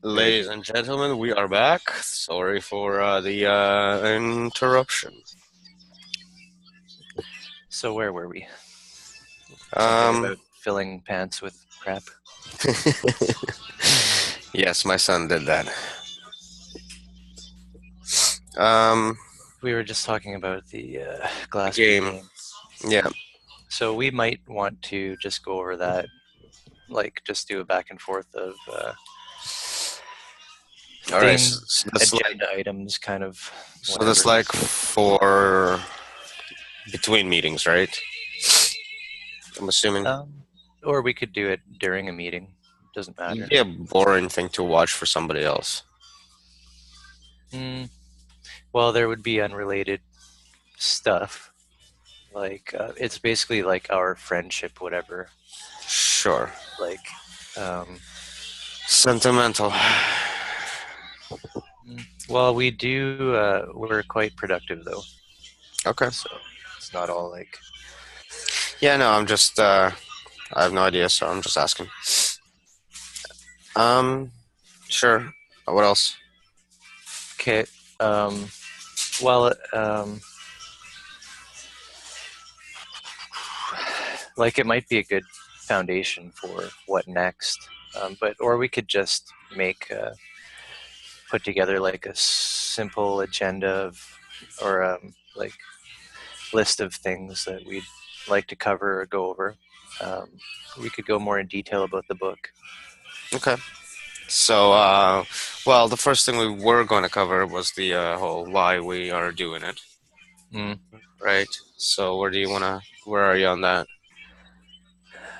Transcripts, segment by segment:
Ladies and gentlemen, we are back. Sorry for the interruption. So where were we? Something Um, about filling pants with crap. yes, my son did that. Um, We were just talking about the glass bead game. game. Yeah. So we might want to just go over that, like just do a back and forth of All right. So, things, so that's like agenda items, kind of so that's whatever. like for between meetings, right? I'm assuming. Or we could do it during a meeting. Doesn't matter. Yeah, boring thing to watch for somebody else. Well, there would be unrelated stuff. Like it's basically like our friendship, whatever. Sure. Like, Sentimental. well, we do. We're quite productive though, Okay. so it's not all like. Yeah, no, I'm just I have no idea, so I'm just asking. Sure. What else? Okay. Well, like it might be a good foundation for what next. But or we could just make put together like a simple agenda of or like list of things that we'd like to cover or go over. We could go more in detail about the book. Okay. So, well, the first thing we were going to cover was the whole why we are doing it, Mm. right? So, where are you on that?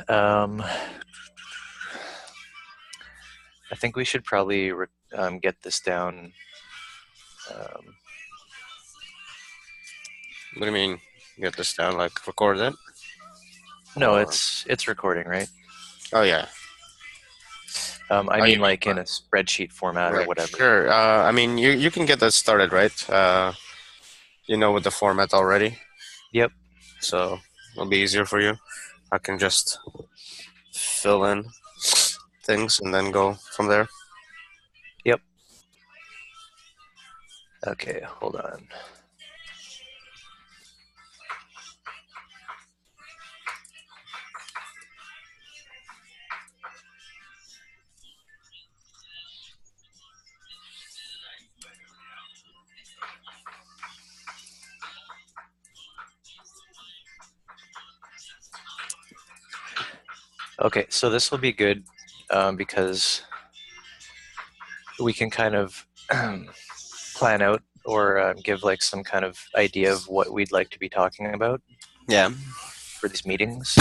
Um, I think we should probably get this down. Um, What do you mean? Get this down, like record it? no, Or, it's recording, right? oh, yeah. I Oh, you mean, mean, like in a spreadsheet format or right. whatever. Sure. I mean, you can get that started, right? You know, with the format already. Yep. So, it'll be easier for you. I can just fill in things and then go from there. Yep. Okay, hold on. Okay, so this will be good because we can kind of plan out or give like some kind of idea of what we'd like to be talking about Yeah. for these meetings.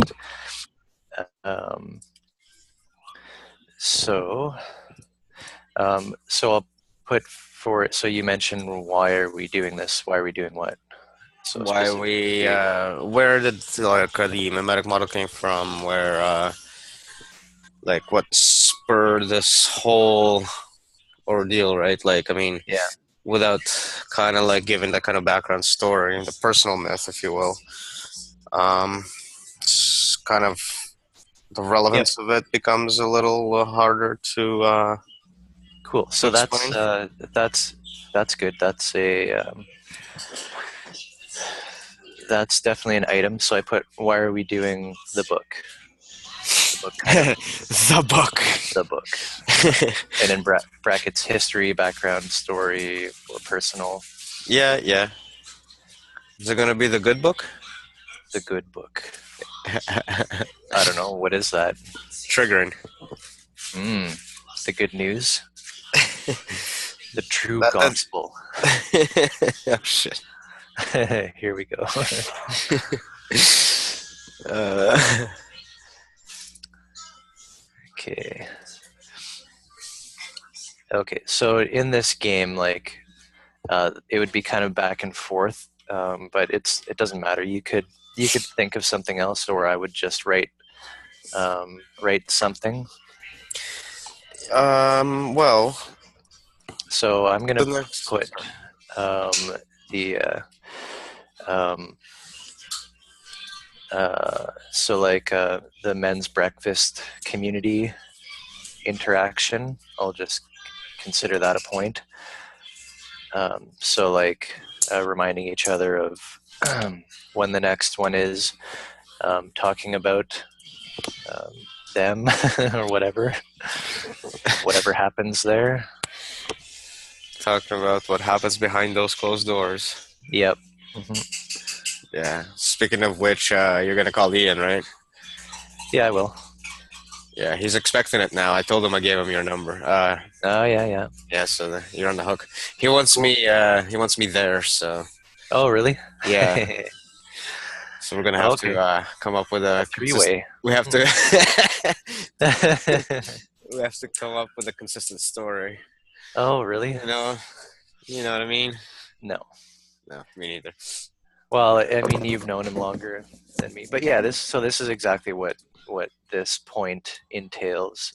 Um, so, so I'll put for it. So you mentioned why are we doing this? Why are we doing what? So Why we specifically, where did like the mimetic model came from, where like what spurred this whole ordeal, right? Like, I mean, yeah, without kind of like giving that kind of background story, the personal myth, if you will, um it's kind of the yep, relevance of it becomes a little harder cool. to So explain. that's good. That's definitely an item. So I put why are we doing the book? The book kind of The book. the book, and in brackets history, background, story, or personal. Yeah, yeah. Is it gonna be the good book? The good book. I don't know what is that. Triggering. The good news. The true That's gospel. oh shit. Here we go. Uh, Okay. Okay. So in this game, like, it would be kind of back and forth, but it doesn't matter. You could think of something else, or I would just write something. well, So I'm the gonna next. put the um, so like the men's breakfast community interaction, I'll just consider that a point. So like reminding each other of when the next one is, talking about them or whatever happens there. Talking about what happens behind those closed doors. Yep. Yeah. Speaking of which, you're gonna call Ian, right? Yeah, I will. Yeah, he's expecting it now. I told him I gave him your number. Oh, yeah. Yeah, so you're on the hook. He wants Cool. me. He wants me there. So Oh, really? yeah. So we're gonna have Okay. to come up with A a three-way. We have to. We have to come up with a consistent story. Oh, really? You know what I mean? No. No, me neither. Well, I mean, you've known him longer than me, but yeah, this is exactly what this point entails.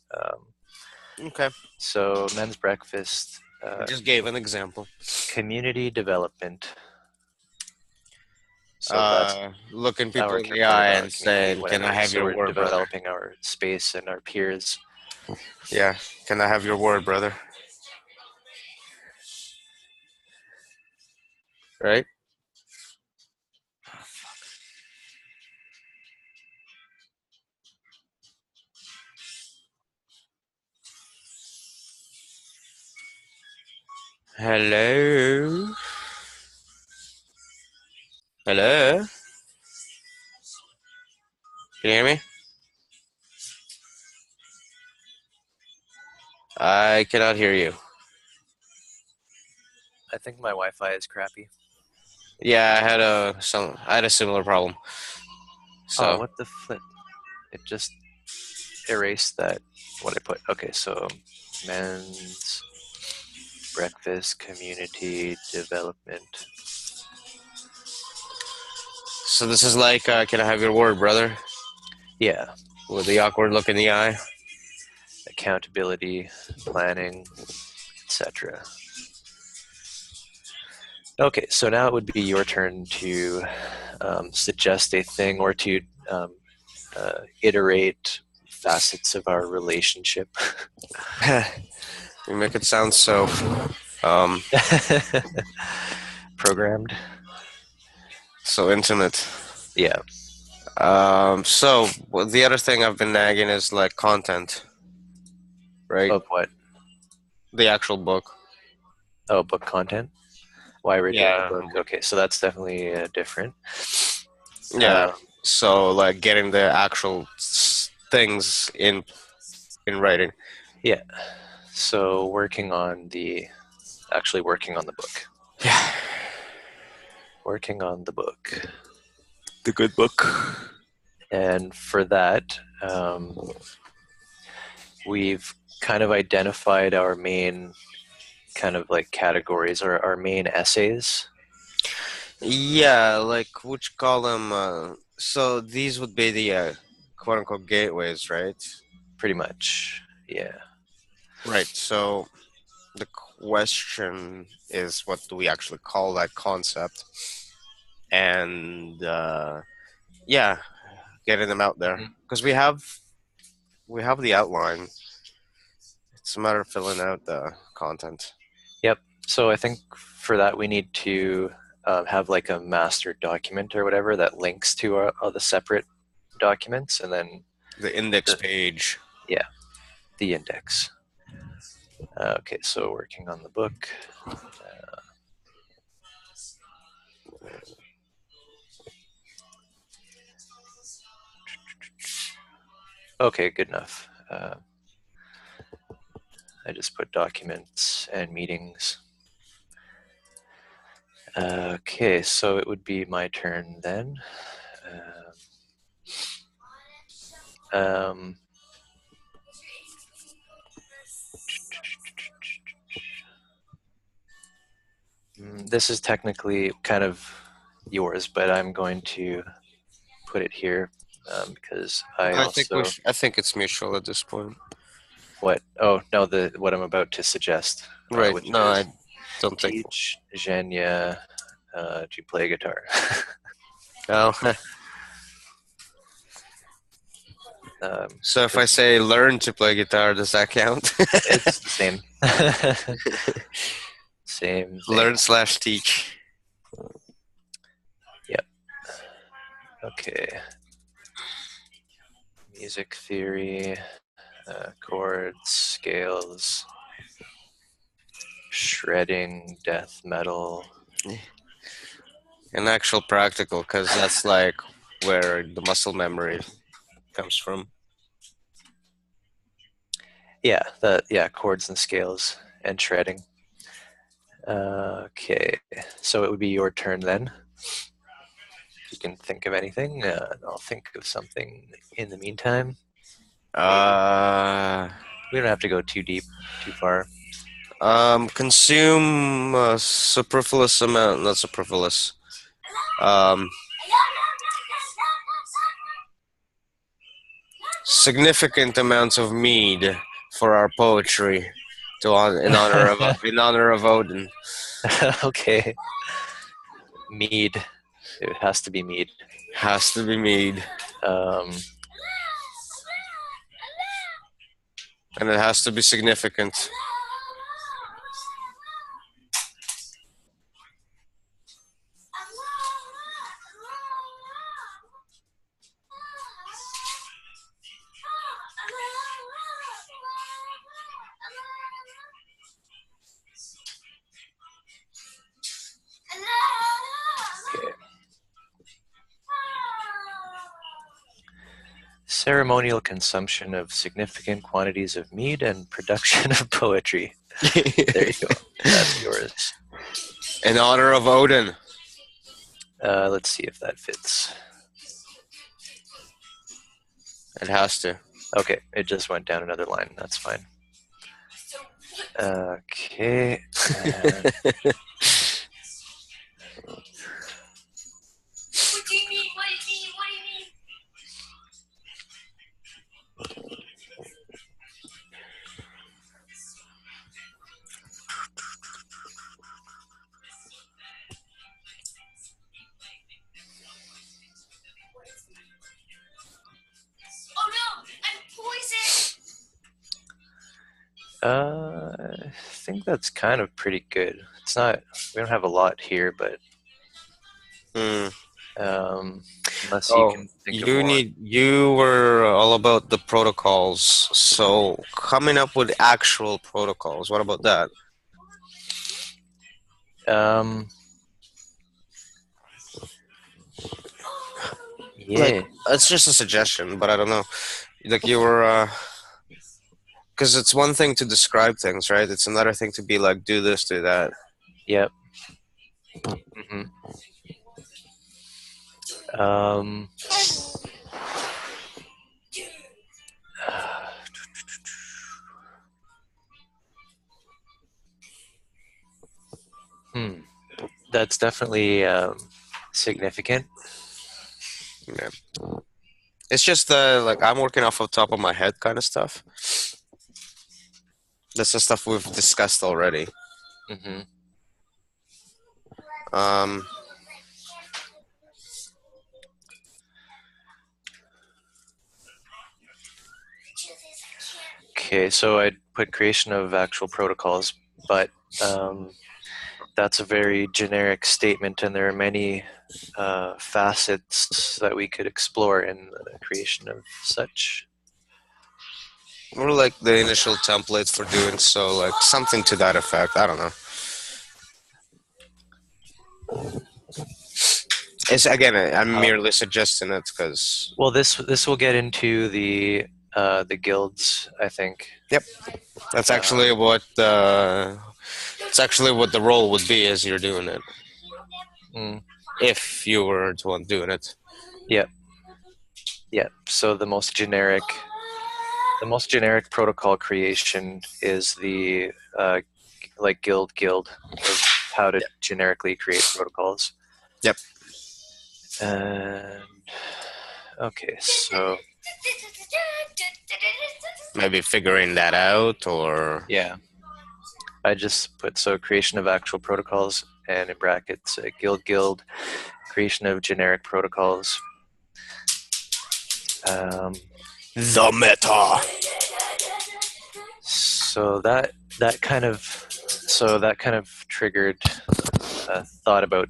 Okay. So, men's breakfast, I just gave an example. community development. So that's Looking people our in the part eye of our and community, saying, "Can I whatever. have So your we're word, brother?" developing our space and our peers. Yeah. Can I have your word, brother? Right? Hello. Hello. Can you hear me? I cannot hear you. I think my Wi-Fi is crappy. Yeah, I had a similar problem. Oh, So what the flip? It just erased that, what I put. Okay, so men's breakfast community development. this is like, can I have your word, brother? Yeah, With the awkward look in the eye. accountability, planning, etc. Okay, so now it would be your turn to suggest a thing or to iterate facets of our relationship. You make it sound so um, Programmed. so intimate. Yeah. So the other thing I've been nagging is like content, right? Of what? The actual book. Oh, book content. Why we're doing a Yeah, book. Okay, so that's definitely different. yeah. So like getting the actual things in writing. Yeah. So actually working on the book. Yeah, Working on the book. the good book. And for that, we've kind of identified our main kind of like categories or our main essays. Yeah, like which column? So these would be the quote unquote gateways, right? Pretty much. Yeah. Right. So the question is, what do we actually call that concept? And yeah, getting them out there because we have the outline. It's a matter of filling out the content. Yep. So I think for that we need to have like a master document or whatever that links to all the separate documents, and then The index page. the index. Okay, so working on the book. Okay, good enough. I just put documents and meetings. Okay, so it would be my turn then. Um, this is technically kind of yours, but I'm going to put it here because I think it's mutual at this point. what? Oh no, what I'm about to suggest, Right. which No, is I don't think. teach Zhenya to play guitar. Oh, So if I say learn to play guitar, does that count? It's the same. Same thing. Learn/teach. Yep. Okay. Music theory, chords, scales, shredding, death metal. An actual practical, because that's like where the muscle memory comes from. Yeah, chords and scales and shredding. Okay, so it would be your turn then. If you can think of anything, I'll think of something in the meantime. We don't have to go too deep, too far. Consume a superfluous amount, not superfluous. Significant amounts of mead for our poetry, in honor of Odin. Okay. Mead. It has to be mead. Has to be mead, and it has to be significant. Okay. Ceremonial consumption of significant quantities of mead and production of poetry. There you go. That's yours. In honor of Odin. Let's see if that fits. It has to. Okay, it just went down another line. That's fine. Okay. What do you mean? What do you mean? What do you mean? Oh no! I'm poisoned! I think that's kind of pretty good. It's not. We don't have a lot here, but unless you can think of more. You were all about the protocols, so coming up with actual protocols. What about that? Yeah. Like, it's just a suggestion, but I don't know. Like you were, because it's one thing to describe things, right? It's another thing to be like, do this, do that. Yep. That's definitely significant. Yeah. It's just like I'm working off the top of my head kind of stuff. That's the stuff we've discussed already. Okay, so I'd put creation of actual protocols, but that's a very generic statement, and there are many facets that we could explore in the creation of such. Or like the initial template for doing so, like something to that effect. I don't know. It's again, I'm merely suggesting it because. Well, this will get into the guilds, I think. Yep, that's actually what it's actually what the role would be as you're doing it. If you were the one doing it. Yep. Yep. So the most generic protocol creation is the like guild of how to generically create protocols. Yep. And okay, so Maybe figuring that out, or yeah, I just put creation of actual protocols, and in brackets guild creation of generic protocols. The meta. So that kind of that kind of triggered thought about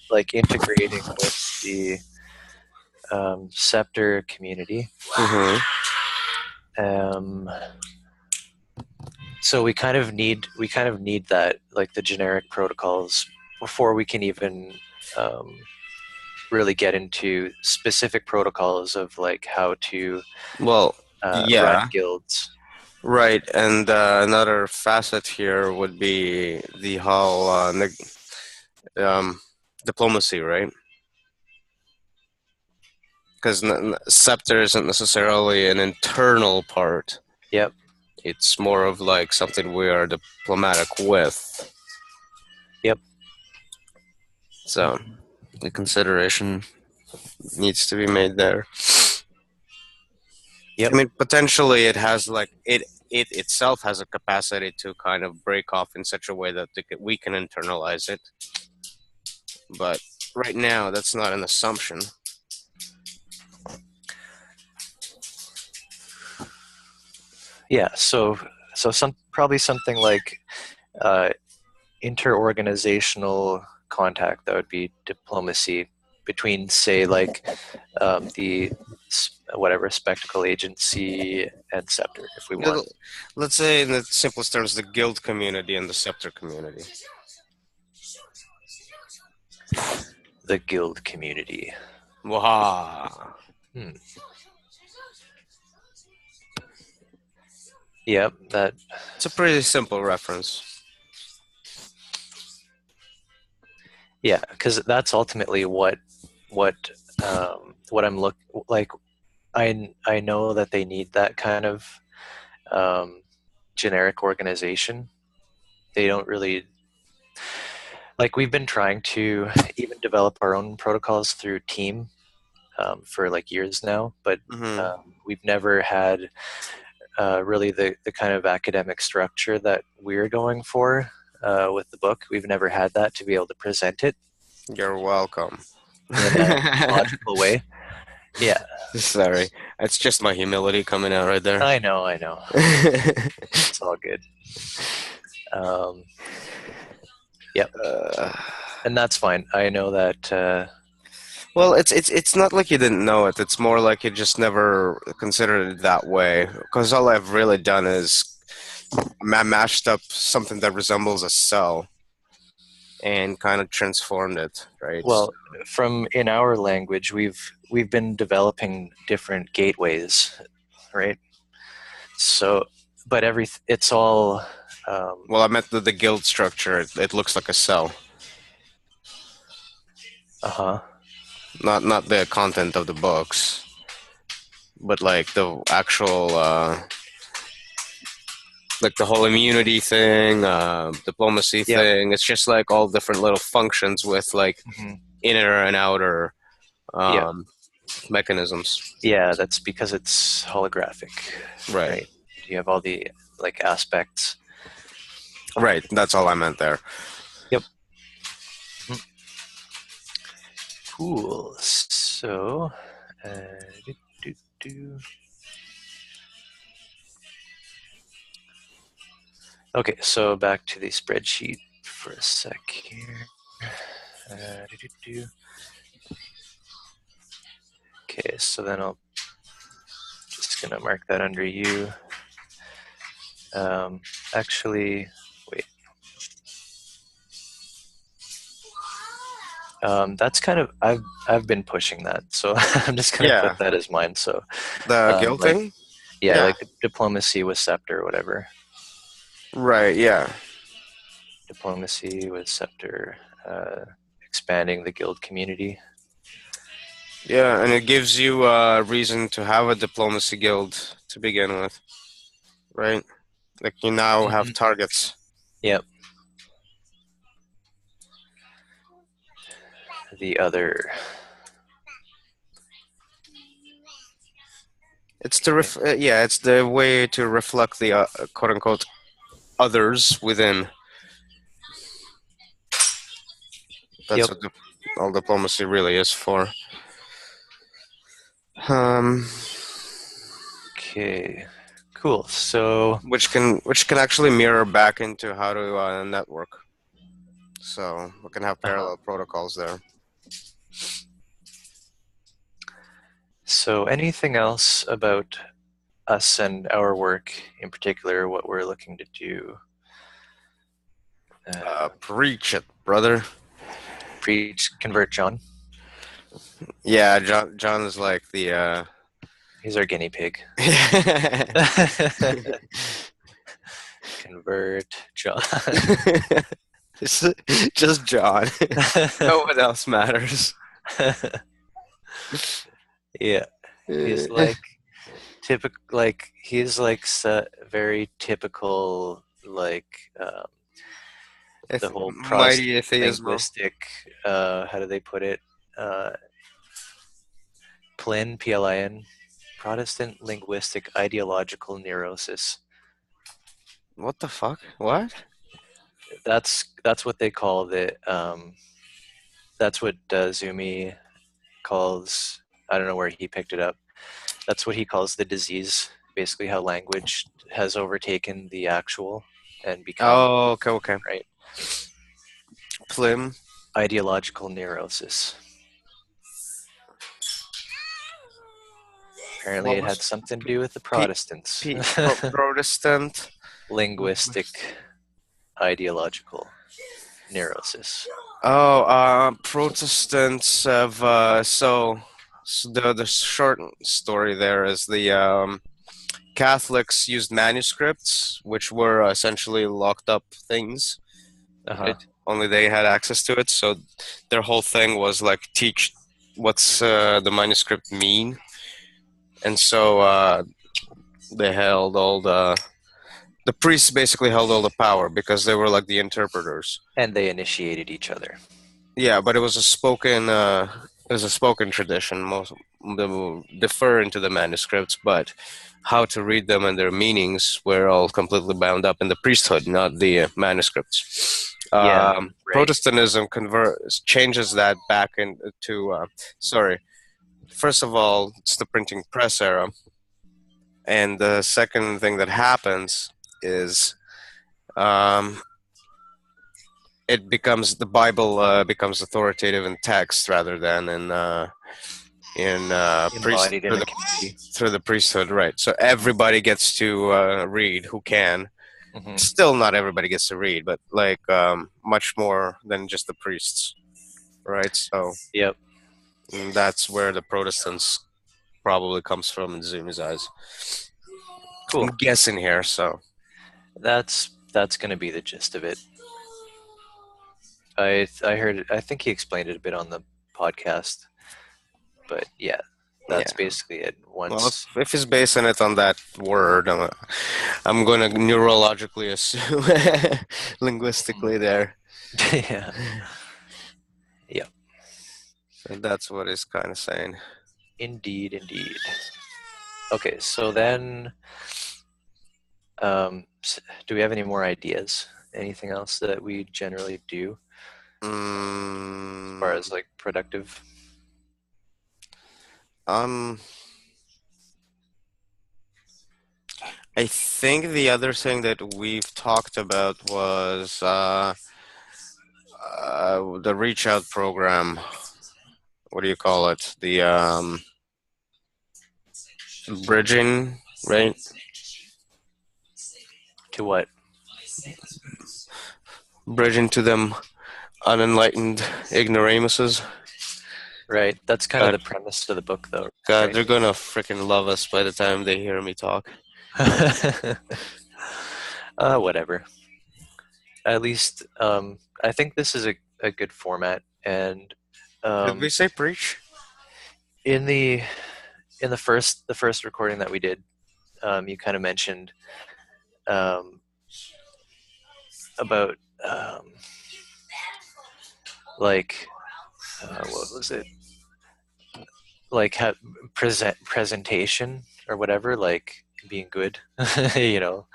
like integrating with the Scepter community. Mm-hmm. Um, so we kind of need that, like the generic protocols, before we can even really get into specific protocols of like how to Well, run yeah, guilds. right. And another facet here would be the whole um, diplomacy, right? Because scepter isn't necessarily an internal part. Yep. It's more of like something we are diplomatic with. Yep. So the consideration needs to be made there. Yep. I mean, potentially it has like it itself has a capacity to kind of break off in such a way that we can internalize it. But right now, that's not an assumption. Yeah. So probably something like uh, interorganizational contact, that would be diplomacy between, say, like the whatever spectacle agency and Scepter, if we want. Let's say, in the simplest terms, the guild community and the scepter community. The guild community. Waha! Hmm. Yep, that. It's a pretty simple reference. Yeah, because that's ultimately what I'm like. I know that they need that kind of generic organization. They don't really like. We've been trying to even develop our own protocols through Team for like years now, but Mm-hmm. we've never had really the kind of academic structure that we're going for with the book. We've never had that to be able to present it You're welcome. in a logical way. Yeah, Sorry, it's just my humility coming out right there. I know. It's all good. Um, yep, uh, and that's fine. I know that. well, it's not like you didn't know it. It's more like you just never considered it that way. Because all I've really done is mashed up something that resembles a cell and kind of transformed it, right? Well, from in our language, we've been developing different gateways, right? So, but it's all. Well, I meant the guild structure. It looks like a cell, Uh-huh. not the content of the books, but like the actual like the whole immunity thing, diplomacy Yep. thing. It's just like all different little functions with like Hmm. inner and outer Yep. um, mechanisms. Yeah, that's because it's holographic, Right. right? You have all the like aspects. Right. That's all I meant there. Yep. Cool. So, do, do, do. Okay, so back to the spreadsheet for a sec here. Do, do, do. Okay, so then I'll just gonna mark that under you. Actually, wait. That's kind of I've been pushing that, so I'm just gonna Yeah. put that as mine. So, The guild like, thing. yeah, Yeah. like diplomacy with Scepter or whatever. Right. Yeah. Diplomacy with Scepter, expanding the guild community. Yeah, and it gives you a reason to have a diplomacy guild to begin with, right? Like you now have Mm-hmm. targets. Yep. The other. It's Okay. yeah, it's the way to reflect the quote unquote others within. That's Yep. what all diplomacy really is for. Um, Okay, cool. So, which can actually mirror back into how to network. So we can have parallel protocols there. so anything else about us and our work in particular, what we're looking to do? Preach it, brother. Preach, convert John. Yeah, John is like the He's our guinea pig. Convert John. just John. No one else matters. Yeah, he's like typical. Like he's like very typical. Like the whole mighty Protestant atheism. linguistic. How do they put it? PLIN, Protestant linguistic ideological neurosis. What the fuck? What? That's what they call the. That's what Zumi calls. I don't know where he picked it up. That's what he calls the disease. Basically, how language has overtaken the actual and become. Oh, okay. Right. Plim. Ideological neurosis. Apparently, it had something to do with the Protestants. Protestant. Linguistic ideological neurosis. Oh, Protestants have so the short story there is the Catholics used manuscripts, which were essentially locked up things. Right? Only they had access to it, so their whole thing was like teach what's the manuscript mean, and so they held all the priests basically held all the power because they were like the interpreters, and they initiated each other. Yeah, but it was a spoken tradition. Most of them defer into the manuscripts, but how to read them and their meanings were all completely bound up in the priesthood, not the manuscripts. Right. Protestantism changes that back into first of all, it's the printing press era, and the second thing that happens is it becomes the Bible becomes authoritative in text rather than through the priesthood, right? So everybody gets to read who can. Mm-hmm. Still, not everybody gets to read, but like much more than just the priests, right? So yep, that's where the Protestants probably comes from in Zumi's eyes. Cool. I'm guessing here, so that's going to be the gist of it. I heard. I think he explained it a bit on the podcast, but yeah, that's basically it. Well, if he's basing it on that word, I'm going to neurologically assume linguistically there. Yeah. Yeah. So that's what he's kind of saying. Indeed. Okay, so then, do we have any more ideas? Anything else that we generally do? As far as like productive? I think the other thing that we've talked about was the reach out program. What do you call it? The bridging, right? To what? Bridging to them unenlightened ignoramuses. Right. That's kind of the premise of the book, though. God, right? They're gonna freaking love us by the time they hear me talk. Whatever. At least, I think this is a good format. And did we say preach? In the first recording that we did, you kind of mentioned about like what was it? Like presentation or whatever, like being good, you know.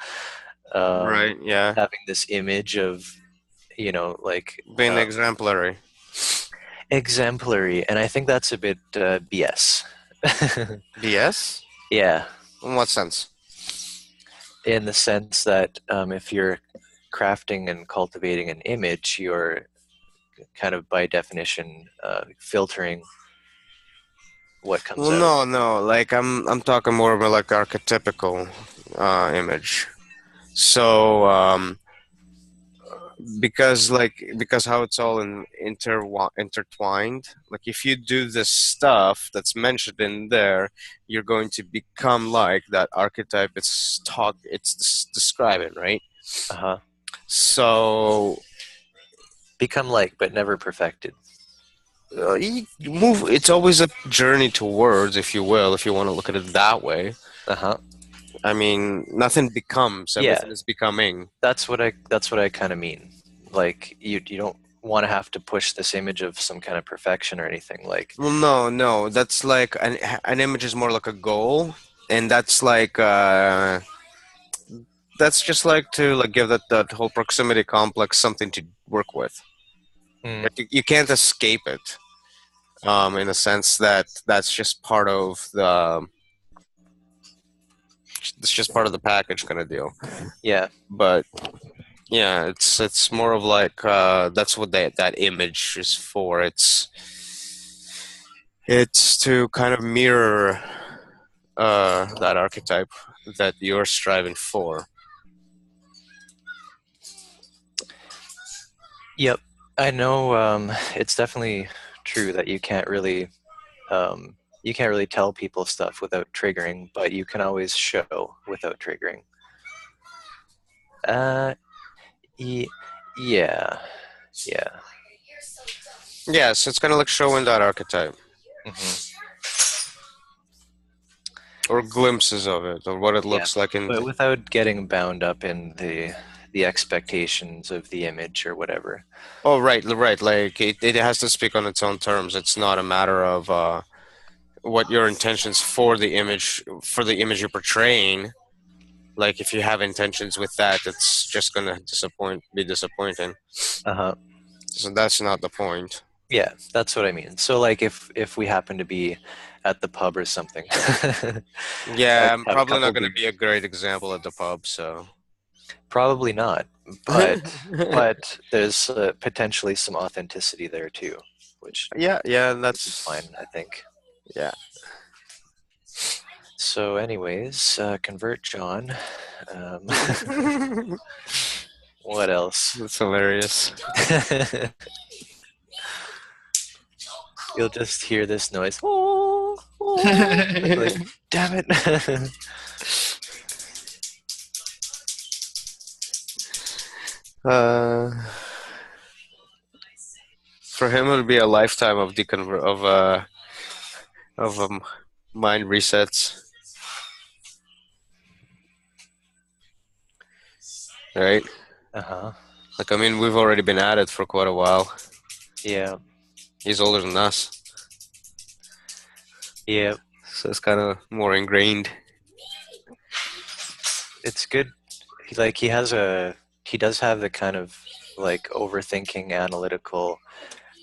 Right. Yeah. Having this image of, you know, like being exemplary. Exemplary, and I think that's a bit BS. BS? Yeah. In what sense? In the sense that if you're crafting and cultivating an image, you're kind of by definition filtering what comes Well, out. no. Like I'm talking more about like archetypical image. So because how it's all intertwined. Like if you do the stuff that's mentioned in there, you're going to become like that archetype. It's describing, right? Uh-huh. So Become like, but never perfected. you move. It's always a journey towards, if you will, if you want to look at it that way. Uh-huh. I mean, nothing becomes. Yeah, Everything is becoming. that's what I kind of mean. Like you don't want to have to push this image of some kind of perfection or anything. Like, Well, no. That's like an image is more like a goal, and that's just like to like give that whole proximity complex something to work with. mm, Like, you can't escape it. In a sense that that's just part of the it's just part of the package kind of deal. yeah, But yeah, it's more of like that's what that image is for. It's to kind of mirror that archetype that you're striving for. yep. I know it's definitely true that you can't really tell people stuff without triggering, but you can always show without triggering. Uh, ye- yeah, yeah. Yeah, so it's kind of like showing that archetype Hmm. or glimpses of it or what it Yeah, looks like in. but without getting bound up in the expectations of the image or whatever. Oh, right. Like it has to speak on its own terms. It's not a matter of what your intentions for the image you're portraying. Like if you have intentions with that, it's just gonna be disappointing. Uh-huh. So that's not the point. Yeah, that's what I mean. So like if we happen to be at the pub or something, Yeah, I'm have a probably couple not gonna drinks. be a great example at the pub. So Probably not, but there's potentially some authenticity there too, yeah, which is that's fine, I think. yeah. So, anyways, convert John. Um, what else? That's hilarious. You'll just hear this noise. Oh, like, damn it! uh, for him, it would be a lifetime of deconvert of mind resets, right? Uh-huh. Like I mean, we've already been at it for quite a while. Yeah. He's older than us, Yeah. so it's kind of more ingrained. It's good. He does have the kind of like overthinking, analytical,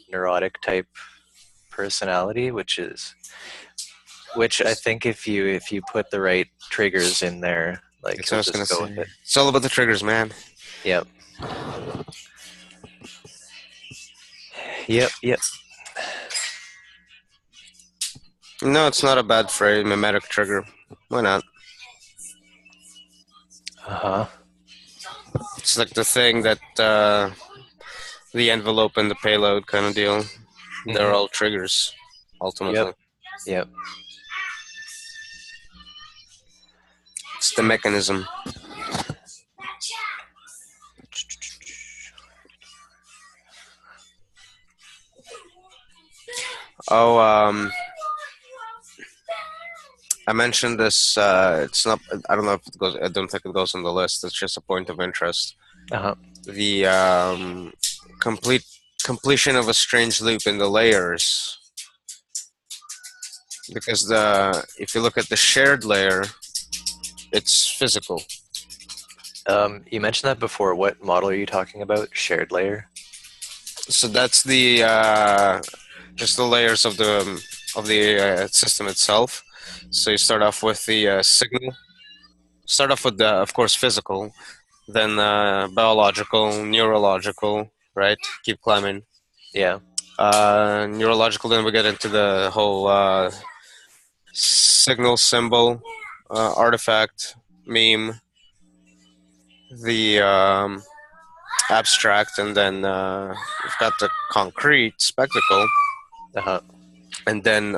neurotic type personality, which I think if you put the right triggers in there, like That's what I he'll was gonna just go with say. it. It's all about the triggers, man. Yep. Yep. No, it's not a bad phrase. Mimetic trigger. Why not? Uh-huh. It's like the thing that the envelope and the payload kind of deal. They're Hmm. all triggers, Yep. ultimately. Yep. It's the mechanism. Oh, I mentioned this. It's not. I don't know if it goes. I don't think it goes on the list. It's just a point of interest. Uh-huh. The complete completion of a strange loop in the layers. Because if you look at the shared layer, it's physical. You mentioned that before. What model are you talking about? Shared layer? So that's the just the layers of the system itself. So you start off with the signal. Start off with the, of course, physical, then biological, neurological, right? Keep climbing. Yeah. Neurological, then we get into the whole signal, symbol, artifact, meme, the abstract, and then we've got the concrete spectacle, Uh-huh. and then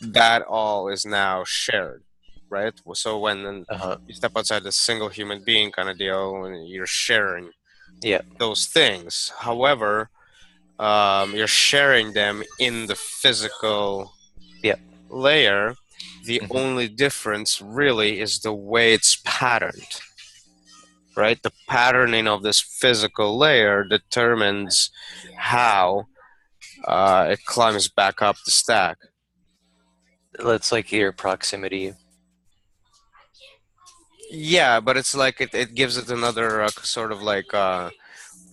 that all is now shared, right? So when Uh-huh. you step outside the single human being kind of deal, and you're sharing Yeah. those things. However, you're sharing them in the physical Yeah. layer. The Mhm. only difference really is the way it's patterned, right? The patterning of this physical layer determines how it climbs back up the stack. Let's like your proximity. Yeah, but it's like it gives it another sort of like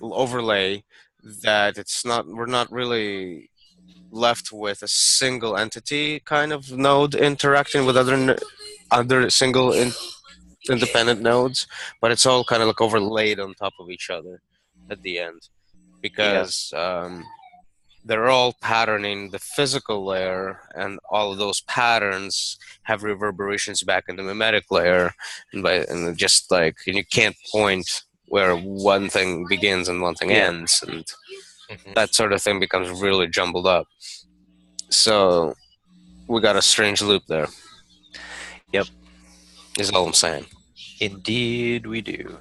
overlay that it's not, we're not really left with a single entity kind of node interacting with other independent nodes, but it's all kind of like overlaid on top of each other at the end, Yeah. because they're all patterning the physical layer, and all of those patterns have reverberations back in the mimetic layer, and just like, and you can't point where one thing begins and one thing Yeah. ends, and Mhm. that sort of thing becomes really jumbled up. So we got a strange loop there. Yep. Is all I'm saying. Indeed we do.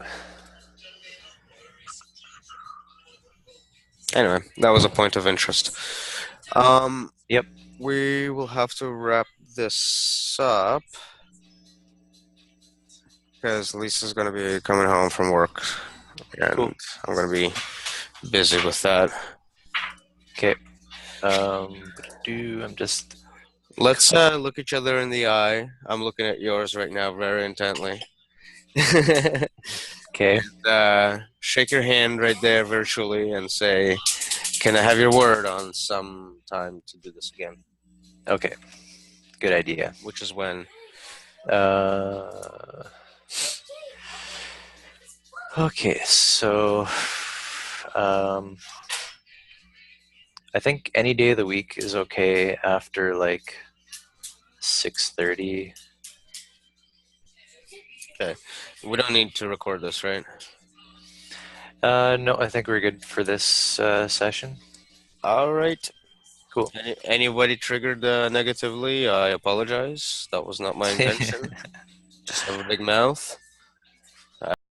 Anyway, that was a point of interest. Um, Yep. we will have to wrap this up because Lisa's going to be coming home from work, and Cool. I'm going to be busy with that. Okay. I'm just Let's look each other in the eye. I'm looking at yours right now very intently. okay. Shake your hand right there virtually and say, "Can I have your word on some time to do this again?" Okay. Good idea. Which is when. Uh, okay, so um, I think any day of the week is okay after like 6:30. Okay, we don't need to record this, right? No, I think we're good for this session. All right. Cool. Anybody triggered negatively? I apologize. That was not my intention. Just have a big mouth.